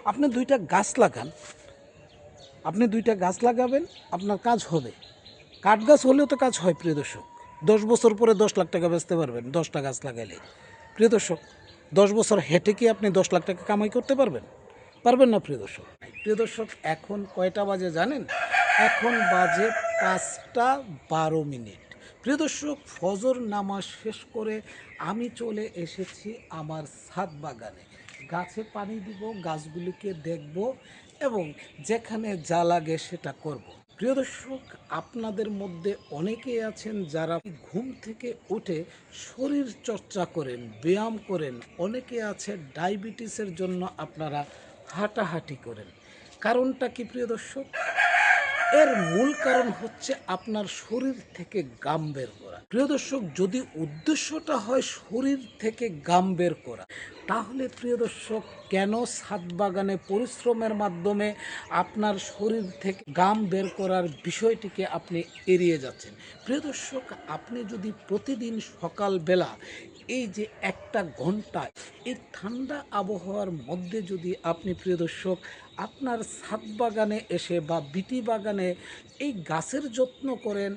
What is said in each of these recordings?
আপনি দুইটা গাছ লাগান, আপনি দুইটা গাছ লাগাবেন, আপনার কাজ হবে। কাঠ গাছ হলেও তো কাজ হয় প্রিয় দর্শক। 10 বছর পরে 10 লাখ টাকা বেচতে পারবেন 10টা গাছ লাগাইলে। প্রিয় দর্শক, 10 বছর হেঁটে কি আপনি 10 লাখ টাকা কামাই করতে পারবেন? পারবেন না প্রিয় দর্শক। প্রিয় দর্শক, এখন কয়টা বাজে জানেন? এখন বাজে 5টা 12 মিনিট। প্রিয় দর্শক, ফজর নামাজ শেষ করে আমি চলে এসেছি আমার ছাদ বাগানে। গাছে পানি দিব, গাছগুলিকে দেখব এবং যেখানে যা লাগে সেটা করব। প্রিয় দর্শক, আপনাদের মধ্যে অনেকেই আছেন যারা ঘুম থেকে উঠে শরীর চর্চা করেন, ব্যায়াম করেন। অনেকে আছে ডায়াবেটিসের জন্য আপনারা হাঁটাহাঁটি করেন। কারণটা কি প্রিয় দর্শক? এর মূল কারণ হচ্ছে আপনার শরীর থেকে ঘাম বের করা। প্রিয় দর্শক, যদি উদ্দেশ্যটা হয় শরীর থেকে ঘাম বের করা, তাহলে প্রিয় দর্শক কেন ছাদ বাগানে পরিশ্রমের মাধ্যমে আপনার শরীর থেকে ঘাম বের করার বিষয়টিকে আপনি এড়িয়ে যাচ্ছেন? প্রিয় দর্শক, আপনি যদি প্রতিদিন সকালবেলা এই যে 1 ঘন্টা এই ঠান্ডা আবহাওয়ার মধ্যে যদি আপনি প্রিয় দর্শক আপনার ছাদ বাগানে এসে বা বিটি বাগানে এই গাছের যত্ন করেন,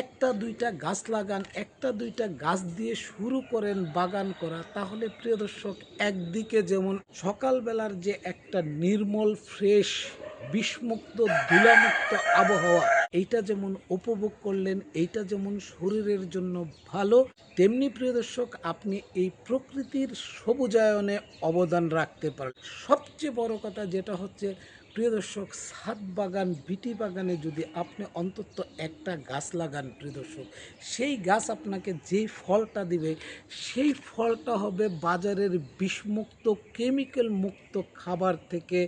একটা দুইটা গাছ লাগান, একটা দুইটা গাছ দিয়ে শুরু করেন বাগান করা, তাহলে প্রিয় দর্শক একদিকে যেমন সকালবেলার যে একটা নির্মল ফ্রেশ বিষমুক্ত ধুলামুক্ত আবহাওয়া এইটা যেমন উপভোগ করলেন, এইটা যেমন শরীরের জন্য ভালো, তেমনি প্রিয় দর্শক আপনি এই প্রকৃতির সবুজায়নে অবদান রাখতে পারেন। সবচেয়ে বড় কথা যেটা হচ্ছে প্রিয় দর্শক, ছাদ বাগান বিটি বাগানে যদি আপনি অন্তত একটা গাছ লাগান প্রিয় দর্শক, সেই গাছ আপনাকে যেই ফলটা দিবে সেই ফলটা হবে বাজারের বিষমুক্ত কেমিক্যাল মুক্ত খাবার থেকে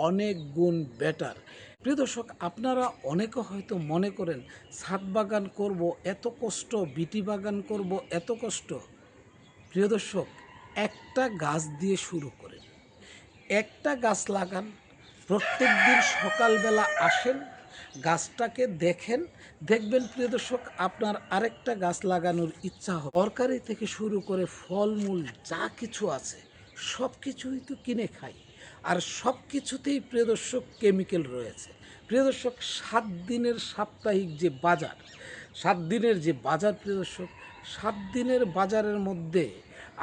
অনেক গুণ বেটার। প্রিয় দর্শক, আপনারা অনেকে হয়তো মনে করেন ছাদ বাগান করব এত কষ্ট, বিটি বাগান করব এত কষ্ট। প্রিয় দর্শক, একটা গাছ দিয়ে শুরু করেন, একটা গাছ লাগান, প্রত্যেক দিন সকালবেলা আসেন, গাছটাকে দেখেন, দেখবেন প্রিয় দর্শক আপনার আরেকটা গাছ লাগানোর ইচ্ছা হবে। তরকারি থেকে শুরু করে ফলমূল যা কিছু আছে সব কিছুই তো কিনে খাই, আর সব কিছুতেই প্রিয় দর্শক কেমিক্যাল রয়েছে। প্রিয় দর্শক, 7 দিনের সাপ্তাহিক যে বাজার, 7 দিনের যে বাজার প্রিয় দর্শক, 7 দিনের বাজারের মধ্যে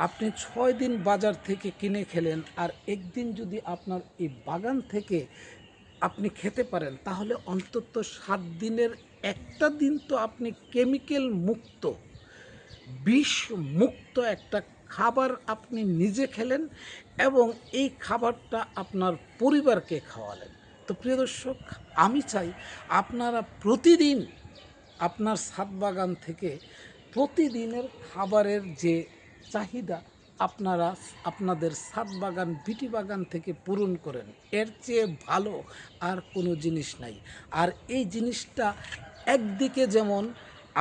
আপনি 6 দিন বাজার থেকে কিনে খেলেন, আর একদিন যদি আপনার এই বাগান থেকে আপনি খেতে পারেন, তাহলে অন্তত 7 দিনের একটা দিন তো আপনি কেমিক্যাল মুক্ত বিষ মুক্ত একটা খাবার আপনি নিজে খেলেন এবং এই খাবারটা আপনার পরিবারকে খাওয়ালেন। তো প্রিয় দর্শক, আমি চাই আপনারা প্রতিদিন আপনার ছাদ বাগান থেকে প্রতিদিনের খাবারের যে চাহিদা আপনারা আপনাদের ছাদ বাগান বিটি বাগান থেকে পূরণ করেন। এর চেয়ে ভালো আর কোনো জিনিস নাই। আর এই জিনিসটা একদিকে যেমন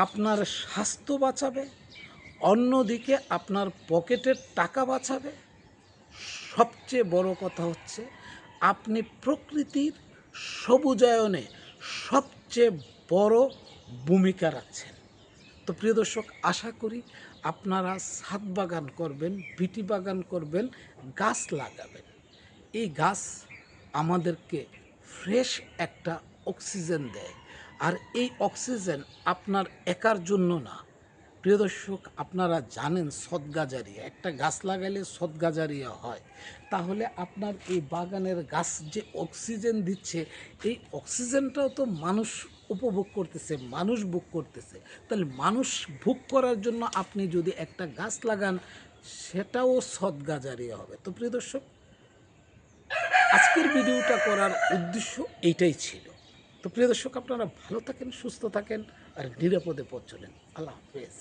আপনার স্বাস্থ্য বাঁচাবে, অন্যদিকে আপনার পকেটের টাকা বাঁচাবে, সবচেয়ে বড় কথা হচ্ছে আপনি প্রকৃতির সবুজায়নে সবচেয়ে বড় ভূমিকা রাখছেন। তো প্রিয় দর্শক, আশা করি আপনারা ছাদ বাগান করবেন, বিটি বাগান করবেন, গাছ লাগাবেন। এই গাছ আমাদেরকে ফ্রেশ একটা অক্সিজেন দেয়, আর এই অক্সিজেন আপনার একার জন্য না। প্রিয় দর্শক, আপনারা জানেন সদকা জারিয়া, একটা গাছ লাগাইলে সদকা জারিয়া হয়। তাহলে আপনার এই বাগানের গাছ যে অক্সিজেন দিচ্ছে, এই অক্সিজেনটাও তো মানুষ উপভোগ করতেছে, মানুষ ভোগ করতেছে। তাহলে মানুষ ভোগ করার জন্য আপনি যদি একটা গাছ লাগান, সেটাও সদকা জারিয়া হবে। তো প্রিয় দর্শক, আজকের ভিডিওটা করার উদ্দেশ্য এইটাই ছিল। তো প্রিয় দর্শক, আপনারা ভালো থাকেন, সুস্থ থাকেন আর নিরাপদে পথ চলেন। আল্লাহ হাফেজ।